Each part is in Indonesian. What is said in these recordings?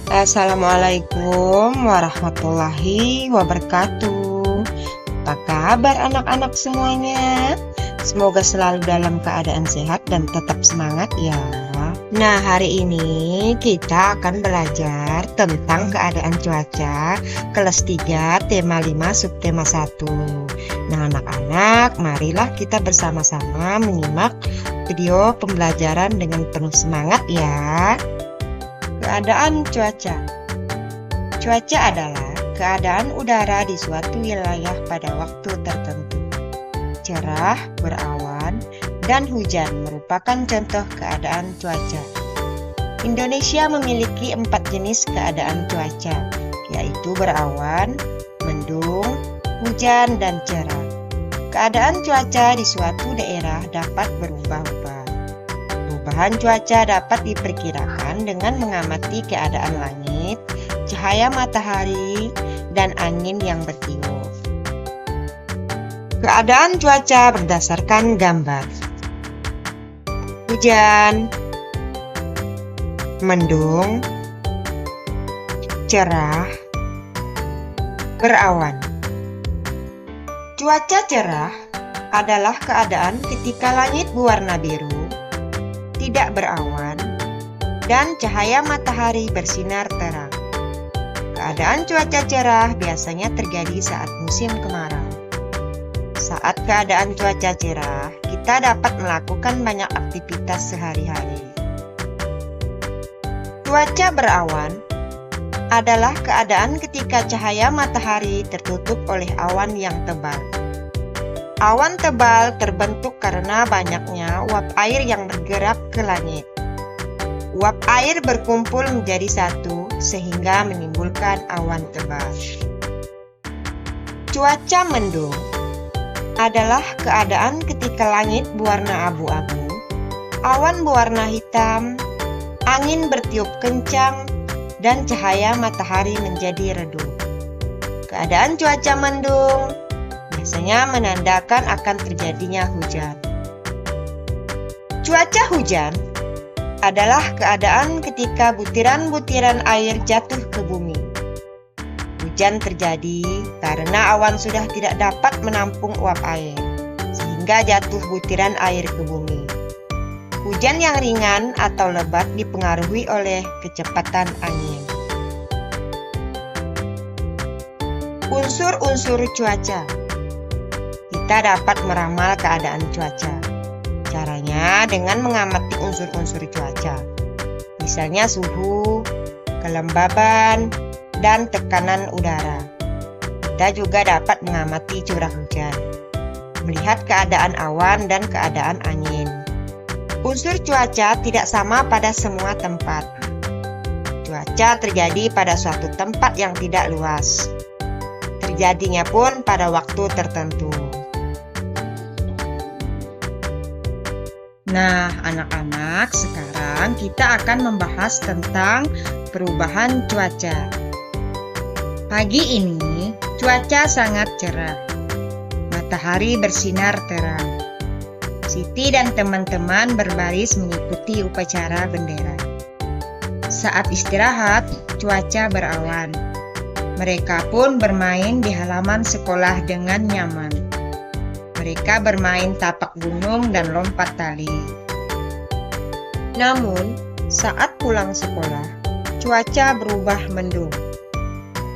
Assalamualaikum warahmatullahi wabarakatuh. Apa kabar anak-anak semuanya? Semoga selalu dalam keadaan sehat dan tetap semangat ya. Nah, hari ini kita akan belajar tentang keadaan cuaca kelas 3 tema 5 subtema 1. Nah, anak-anak, marilah kita bersama-sama menyimak video pembelajaran dengan penuh semangat ya. Keadaan cuaca. Cuaca adalah keadaan udara di suatu wilayah pada waktu tertentu. Cerah, berawan, dan hujan merupakan contoh keadaan cuaca. Indonesia memiliki 4 jenis keadaan cuaca, yaitu berawan, mendung, hujan, dan cerah. Keadaan cuaca di suatu daerah dapat berubah-ubah. Perubahan cuaca dapat diperkirakan dengan mengamati keadaan langit, cahaya matahari, dan angin yang bertiup. Keadaan cuaca berdasarkan gambar. Hujan, mendung, cerah, berawan. Cuaca cerah adalah keadaan ketika langit berwarna biru, tidak berawan, dan cahaya matahari bersinar terang. Keadaan cuaca cerah biasanya terjadi saat musim kemarau. Saat keadaan cuaca cerah, kita dapat melakukan banyak aktivitas sehari-hari. Cuaca berawan adalah keadaan ketika cahaya matahari tertutup oleh awan yang tebal. Awan tebal terbentuk karena banyaknya uap air yang bergerak ke langit. Uap air berkumpul menjadi satu sehingga menimbulkan awan tebal. Cuaca mendung adalah keadaan ketika langit berwarna abu-abu, awan berwarna hitam, angin bertiup kencang, dan cahaya matahari menjadi redup. Keadaan cuaca mendung biasanya menandakan akan terjadinya hujan. Cuaca hujan adalah keadaan ketika butiran-butiran air jatuh ke bumi. Hujan terjadi karena awan sudah tidak dapat menampung uap air, sehingga jatuh butiran air ke bumi. Hujan yang ringan atau lebat dipengaruhi oleh kecepatan angin. Unsur-unsur cuaca. Kita dapat meramal keadaan cuaca. Caranya dengan mengamati unsur-unsur cuaca. Misalnya suhu, kelembaban, dan tekanan udara. Kita juga dapat mengamati curah hujan, melihat keadaan awan dan keadaan angin. Unsur cuaca tidak sama pada semua tempat. Cuaca terjadi pada suatu tempat yang tidak luas. Terjadinya pun pada waktu tertentu. Nah, anak-anak, sekarang kita akan membahas tentang perubahan cuaca. Pagi ini, cuaca sangat cerah. Matahari bersinar terang. Siti dan teman-teman berbaris mengikuti upacara bendera. Saat istirahat, cuaca berawan. Mereka pun bermain di halaman sekolah dengan nyaman. Mereka bermain tapak gunung dan lompat tali. Namun, saat pulang sekolah, cuaca berubah mendung.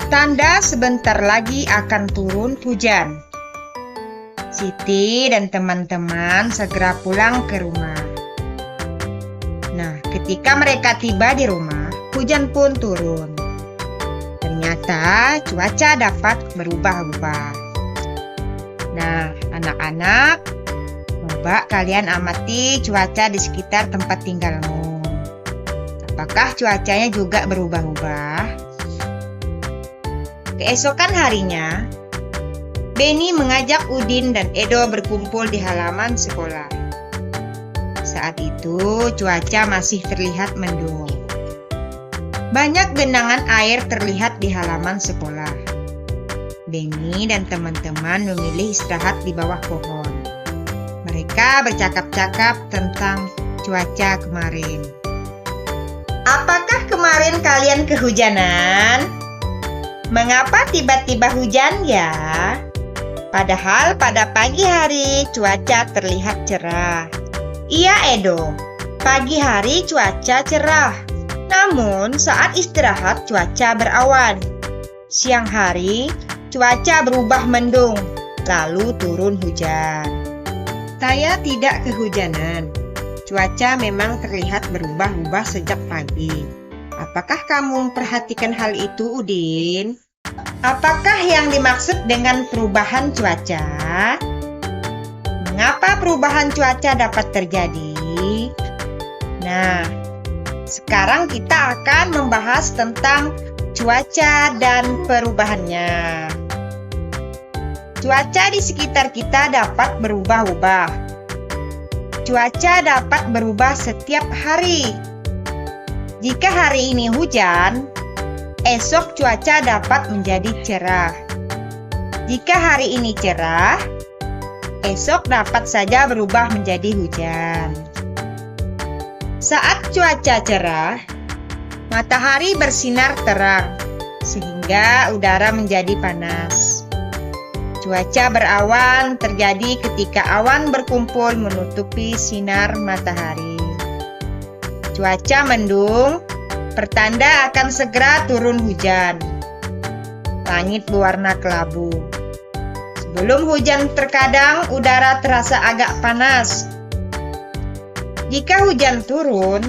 Tanda sebentar lagi akan turun hujan. Siti dan teman-teman segera pulang ke rumah. Nah, ketika mereka tiba di rumah, hujan pun turun. Ternyata cuaca dapat berubah-ubah. Nah, anak-anak, coba kalian amati cuaca di sekitar tempat tinggalmu. Apakah cuacanya juga berubah-ubah? Keesokan harinya, Beni mengajak Udin dan Edo berkumpul di halaman sekolah. Saat itu, cuaca masih terlihat mendung. Banyak genangan air terlihat di halaman sekolah. Beni dan teman-teman memilih istirahat di bawah pohon. Mereka bercakap-cakap tentang cuaca kemarin. Apakah kemarin kemarin kalian kehujanan? Mengapa tiba-tiba hujan ya? Padahal pada pagi hari cuaca terlihat cerah. Iya Edo, pagi hari cuaca cerah. Namun saat istirahat cuaca berawan. Siang hari cuaca berubah mendung, lalu turun hujan. Saya tidak kehujanan. Cuaca memang terlihat berubah-ubah sejak pagi. Apakah kamu memperhatikan hal itu, Udin? Apakah yang dimaksud dengan perubahan cuaca? Mengapa perubahan cuaca dapat terjadi? Nah, sekarang kita akan membahas tentang cuaca dan perubahannya. Cuaca di sekitar kita dapat berubah-ubah. Cuaca dapat berubah setiap hari. Jika hari ini hujan, esok cuaca dapat menjadi cerah. Jika hari ini cerah, esok dapat saja berubah menjadi hujan. Saat cuaca cerah, matahari bersinar terang, sehingga udara menjadi panas. Cuaca berawan terjadi ketika awan berkumpul menutupi sinar matahari. Cuaca mendung pertanda akan segera turun hujan. Langit berwarna kelabu. Sebelum hujan terkadang udara terasa agak panas. Jika hujan turun,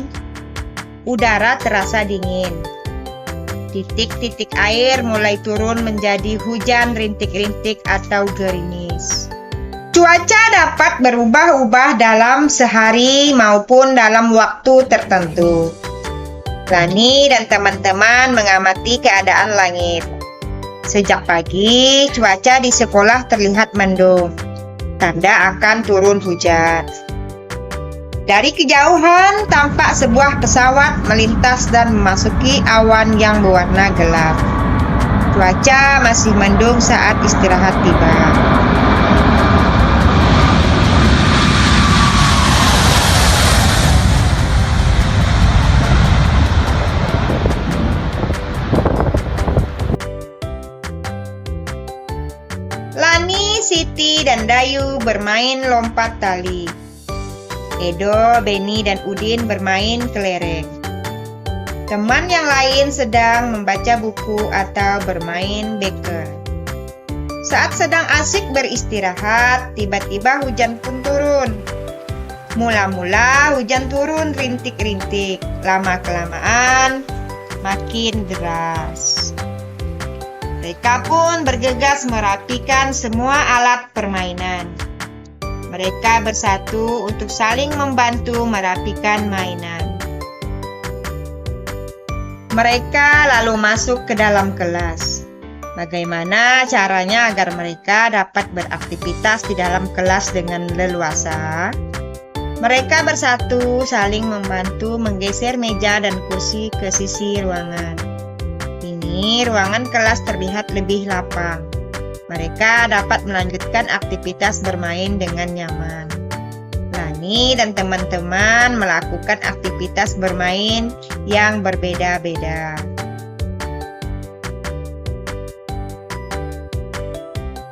udara terasa dingin. Titik-titik air mulai turun menjadi hujan rintik-rintik atau gerimis. Cuaca dapat berubah-ubah dalam sehari maupun dalam waktu tertentu. Lani dan teman-teman mengamati keadaan langit. Sejak pagi, cuaca di sekolah terlihat mendung. Tanda akan turun hujan. Dari kejauhan, tampak sebuah pesawat melintas dan memasuki awan yang berwarna gelap. Cuaca masih mendung saat istirahat tiba. Lani, Siti, dan Dayu bermain lompat tali. Edo, Beni, dan Udin bermain kelereng. Teman yang lain sedang membaca buku atau bermain beker. Saat sedang asik beristirahat, tiba-tiba hujan pun turun. Mula-mula hujan turun rintik-rintik, lama-kelamaan makin deras. Mereka pun bergegas merapikan semua alat permainan. Mereka bersatu untuk saling membantu merapikan mainan. Mereka lalu masuk ke dalam kelas. Bagaimana caranya agar mereka dapat beraktivitas di dalam kelas dengan leluasa? Mereka bersatu saling membantu menggeser meja dan kursi ke sisi ruangan. Ini ruangan kelas terlihat lebih lapang. Mereka dapat melanjutkan aktivitas bermain dengan nyaman. Lani dan teman-teman melakukan aktivitas bermain yang berbeda-beda.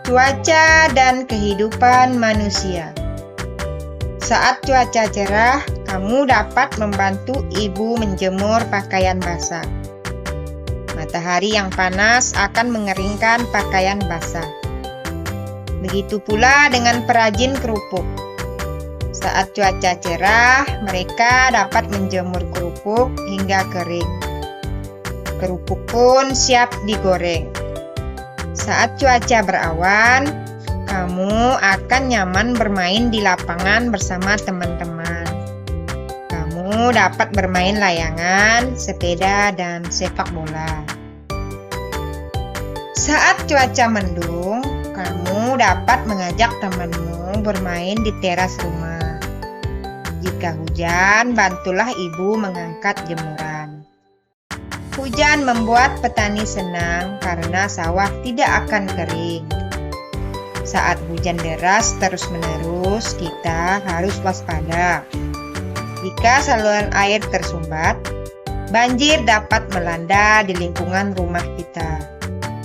Cuaca dan kehidupan manusia. Saat cuaca cerah, kamu dapat membantu ibu menjemur pakaian basah. Matahari yang panas akan mengeringkan pakaian basah. Begitu pula dengan perajin kerupuk. Saat cuaca cerah, mereka dapat menjemur kerupuk hingga kering. Kerupuk pun siap digoreng. Saat cuaca berawan, kamu akan nyaman bermain di lapangan bersama teman-teman. Kamu dapat bermain layangan, sepeda, dan sepak bola. Saat cuaca mendung, kamu dapat mengajak temanmu bermain di teras rumah. Jika hujan, bantulah ibu mengangkat jemuran. Hujan membuat petani senang karena sawah tidak akan kering. Saat hujan deras terus-menerus, kita harus waspada. Jika saluran air tersumbat, banjir dapat melanda di lingkungan rumah kita.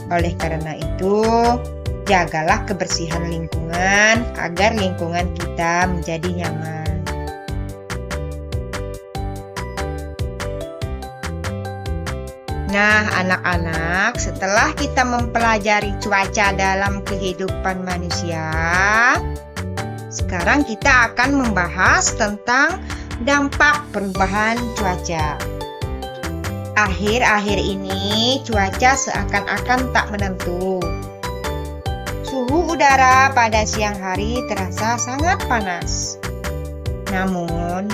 Oleh karena itu, jagalah kebersihan lingkungan agar lingkungan kita menjadi nyaman. Nah, anak-anak, setelah kita mempelajari cuaca dalam kehidupan manusia, sekarang kita akan membahas tentang dampak perubahan cuaca. Akhir-akhir ini, cuaca seakan-akan tak menentu. Suhu udara pada siang hari terasa sangat panas. Namun,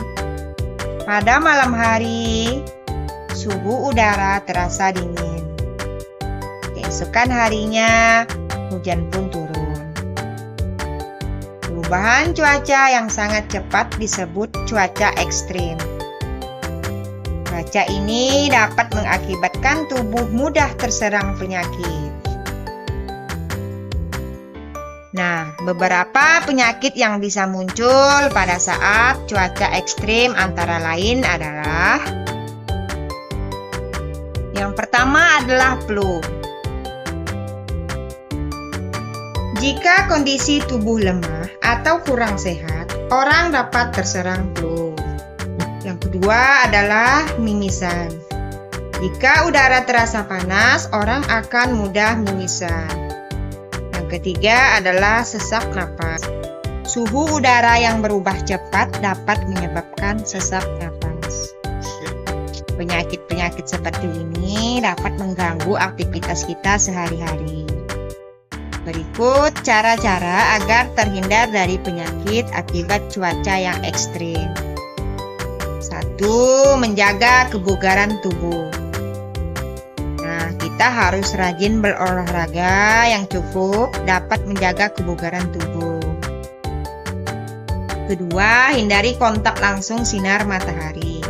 pada malam hari, suhu udara terasa dingin. Keesokan harinya, hujan pun turun. Perubahan cuaca yang sangat cepat disebut cuaca ekstrim. Cuaca ini dapat mengakibatkan tubuh mudah terserang penyakit. Nah, beberapa penyakit yang bisa muncul pada saat cuaca ekstrim antara lain adalah: yang pertama adalah flu. Jika kondisi tubuh lemah atau kurang sehat, orang dapat terserang flu. Yang kedua adalah mimisan. Jika udara terasa panas, orang akan mudah mimisan. Yang ketiga adalah sesak napas. Suhu udara yang berubah cepat dapat menyebabkan sesak napas. Penyakit-penyakit seperti ini dapat mengganggu aktivitas kita sehari-hari. Berikut cara-cara agar terhindar dari penyakit akibat cuaca yang ekstrim. 1. Menjaga kebugaran tubuh. Nah, kita harus rajin berolahraga yang cukup dapat menjaga kebugaran tubuh. Kedua, hindari kontak langsung sinar matahari.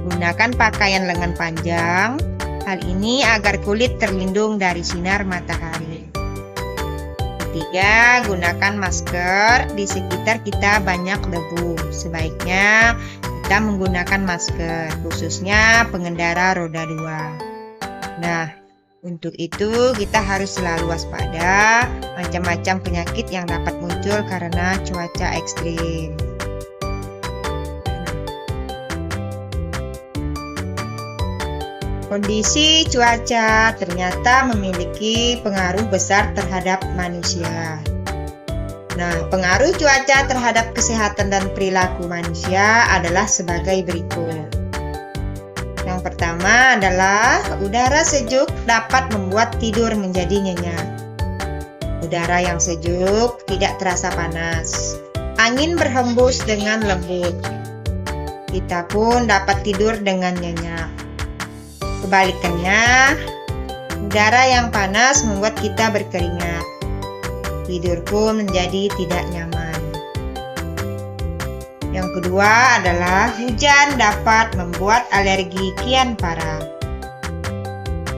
Gunakan pakaian lengan panjang, hal ini agar kulit terlindung dari sinar matahari. Ketiga, gunakan masker. Di sekitar kita banyak debu. Sebaiknya kita menggunakan masker, khususnya pengendara roda 2. Nah, untuk itu kita harus selalu waspada macam-macam penyakit yang dapat muncul karena cuaca ekstrim. Kondisi cuaca ternyata memiliki pengaruh besar terhadap manusia. Nah, pengaruh cuaca terhadap kesehatan dan perilaku manusia adalah sebagai berikut. Yang pertama adalah udara sejuk dapat membuat tidur menjadi nyenyak. Udara yang sejuk tidak terasa panas. Angin berhembus dengan lembut. Kita pun dapat tidur dengan nyenyak. Kebalikannya, udara yang panas membuat kita berkeringat. Tidur pun menjadi tidak nyaman. Yang kedua adalah hujan dapat membuat alergi kian parah.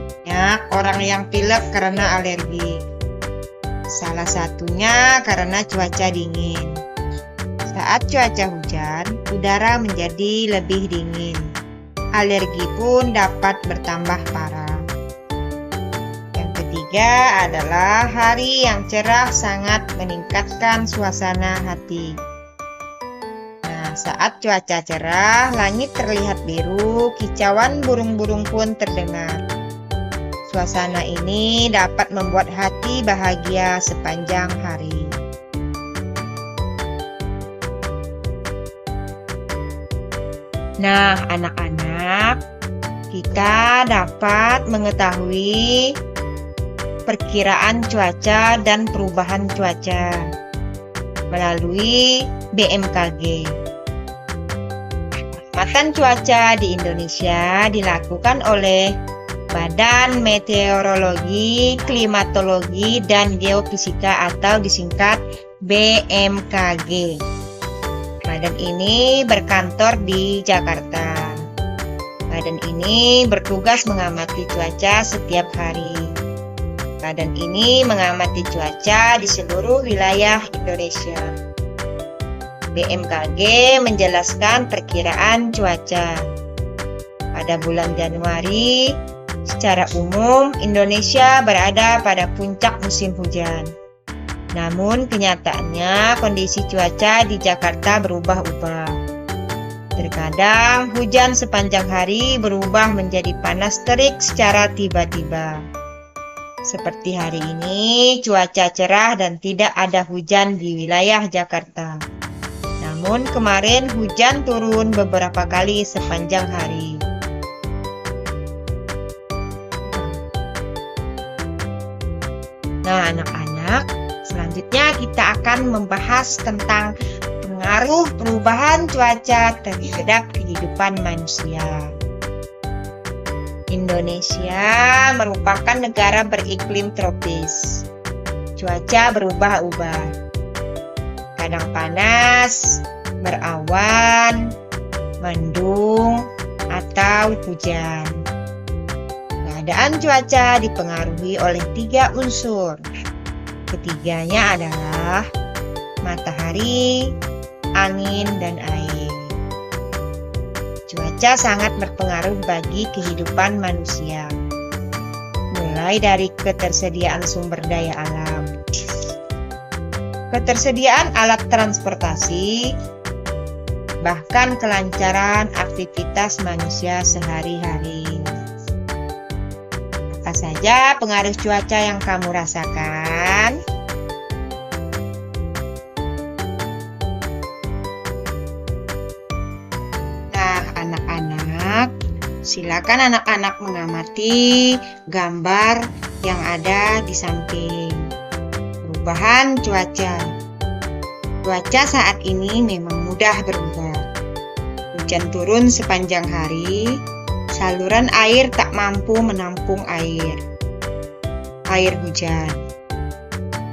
Banyak orang yang pilek karena alergi. Salah satunya karena cuaca dingin. Saat cuaca hujan, udara menjadi lebih dingin. Alergi pun dapat bertambah parah. Yang ketiga adalah hari yang cerah sangat meningkatkan suasana hati. Nah, saat cuaca cerah, langit terlihat biru, kicauan burung-burung pun terdengar. Suasana ini dapat membuat hati bahagia sepanjang hari. Nah, anak-anak, kita dapat mengetahui perkiraan cuaca dan perubahan cuaca melalui BMKG. Pengamatan cuaca di Indonesia dilakukan oleh Badan Meteorologi, Klimatologi, dan Geofisika atau disingkat BMKG. Badan ini berkantor di Jakarta. Badan ini bertugas mengamati cuaca setiap hari. Badan ini mengamati cuaca di seluruh wilayah Indonesia. BMKG menjelaskan perkiraan cuaca. Pada bulan Januari, secara umum Indonesia berada pada puncak musim hujan. Namun kenyataannya kondisi cuaca di Jakarta berubah-ubah. Terkadang hujan sepanjang hari berubah menjadi panas terik secara tiba-tiba. Seperti hari ini, cuaca cerah dan tidak ada hujan di wilayah Jakarta. Namun kemarin hujan turun beberapa kali sepanjang hari. Nah, anak-anak, selanjutnya kita akan membahas tentang pengaruh perubahan cuaca terhadap kehidupan manusia. Indonesia merupakan negara beriklim tropis. Cuaca berubah-ubah. Kadang panas, berawan, mendung, atau hujan. Keadaan cuaca dipengaruhi oleh 3 unsur. Ketiganya adalah matahari, angin, dan air. Cuaca sangat berpengaruh bagi kehidupan manusia, mulai dari ketersediaan sumber daya alam, ketersediaan alat transportasi, bahkan kelancaran aktivitas manusia sehari-hari. Apa saja pengaruh cuaca yang kamu rasakan? Anak-anak, silakan anak-anak mengamati gambar yang ada di samping. Perubahan cuaca. Cuaca saat ini memang mudah berubah. Hujan turun sepanjang hari, saluran air tak mampu menampung air hujan.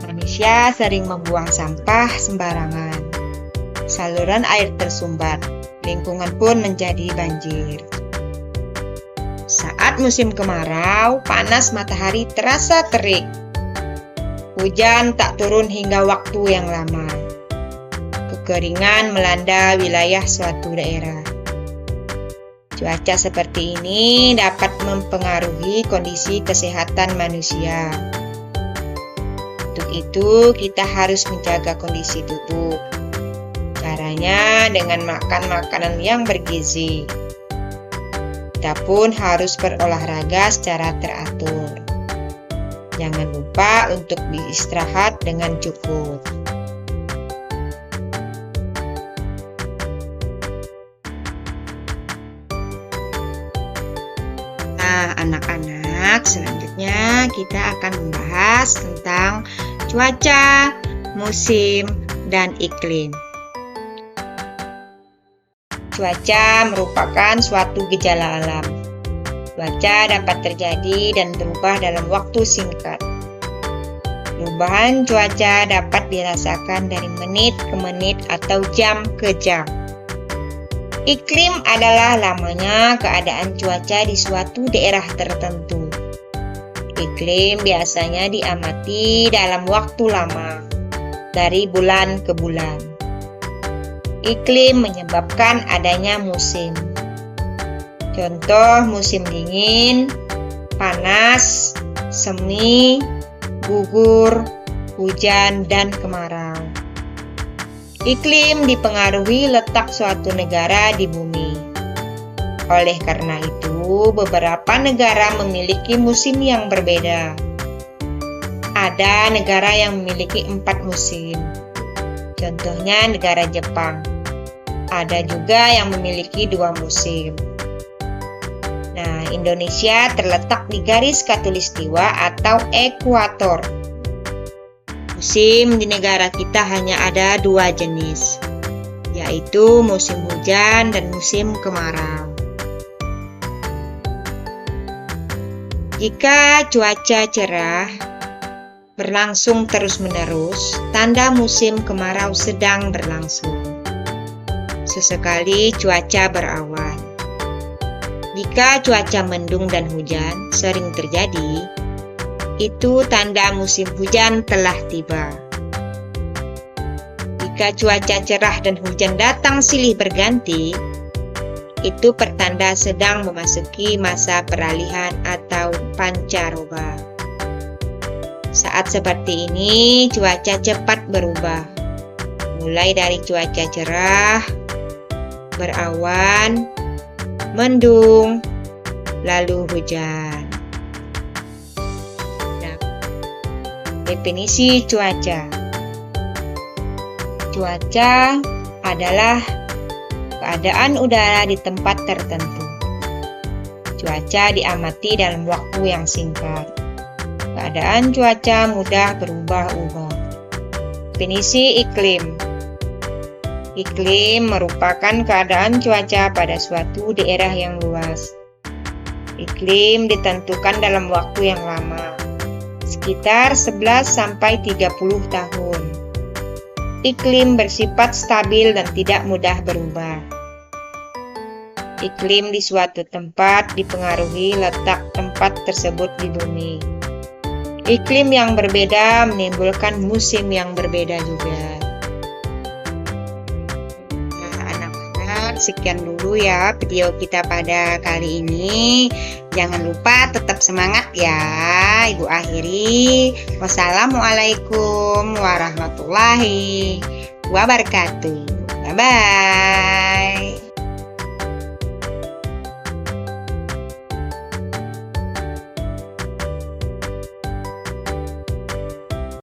Manusia sering membuang sampah sembarangan. Saluran air tersumbat. Lingkungan pun menjadi banjir. Saat musim kemarau, panas matahari terasa terik. Hujan tak turun hingga waktu yang lama. Kekeringan melanda wilayah suatu daerah. Cuaca seperti ini dapat mempengaruhi kondisi kesehatan manusia. Untuk itu, kita harus menjaga kondisi tubuh. Caranya dengan makan makanan yang bergizi. Kita pun harus berolahraga secara teratur. Jangan lupa untuk beristirahat dengan cukup. Nah, anak-anak, selanjutnya kita akan membahas tentang cuaca, musim, dan iklim. Cuaca merupakan suatu gejala alam. Cuaca dapat terjadi dan berubah dalam waktu singkat. Perubahan cuaca dapat dirasakan dari menit ke menit atau jam ke jam. Iklim adalah lamanya keadaan cuaca di suatu daerah tertentu. Iklim biasanya diamati dalam waktu lama, dari bulan ke bulan. Iklim menyebabkan adanya musim. Contoh musim dingin, panas, semi, gugur, hujan, dan kemarau. Iklim dipengaruhi letak suatu negara di bumi. Oleh karena itu, beberapa negara memiliki musim yang berbeda. Ada negara yang memiliki 4 musim. Contohnya negara Jepang. Ada juga yang memiliki 2 musim. Nah, Indonesia terletak di garis khatulistiwa atau ekuator. Musim di negara kita hanya ada 2 jenis, yaitu musim hujan dan musim kemarau. Jika cuaca cerah berlangsung terus-menerus, tanda musim kemarau sedang berlangsung. Sesekali cuaca berawan. Jika cuaca mendung dan hujan sering terjadi, itu tanda musim hujan telah tiba. Jika cuaca cerah dan hujan datang silih berganti, itu pertanda sedang memasuki masa peralihan atau pancaroba. Saat seperti ini, cuaca cepat berubah. Mulai dari cuaca cerah, berawan, mendung, lalu hujan. Nah, definisi cuaca. Cuaca adalah keadaan udara di tempat tertentu. Cuaca diamati dalam waktu yang singkat. Keadaan cuaca mudah berubah-ubah. Definisi iklim. Iklim merupakan keadaan cuaca pada suatu daerah yang luas. Iklim ditentukan dalam waktu yang lama, sekitar 11-30 tahun. Iklim bersifat stabil dan tidak mudah berubah. Iklim di suatu tempat dipengaruhi letak tempat tersebut di bumi. Iklim yang berbeda menimbulkan musim yang berbeda juga. Nah, anak-anak, sekian dulu ya video kita pada kali ini. Jangan lupa tetap semangat ya. Ibu akhiri. Wassalamualaikum warahmatullahi wabarakatuh. Bye-bye.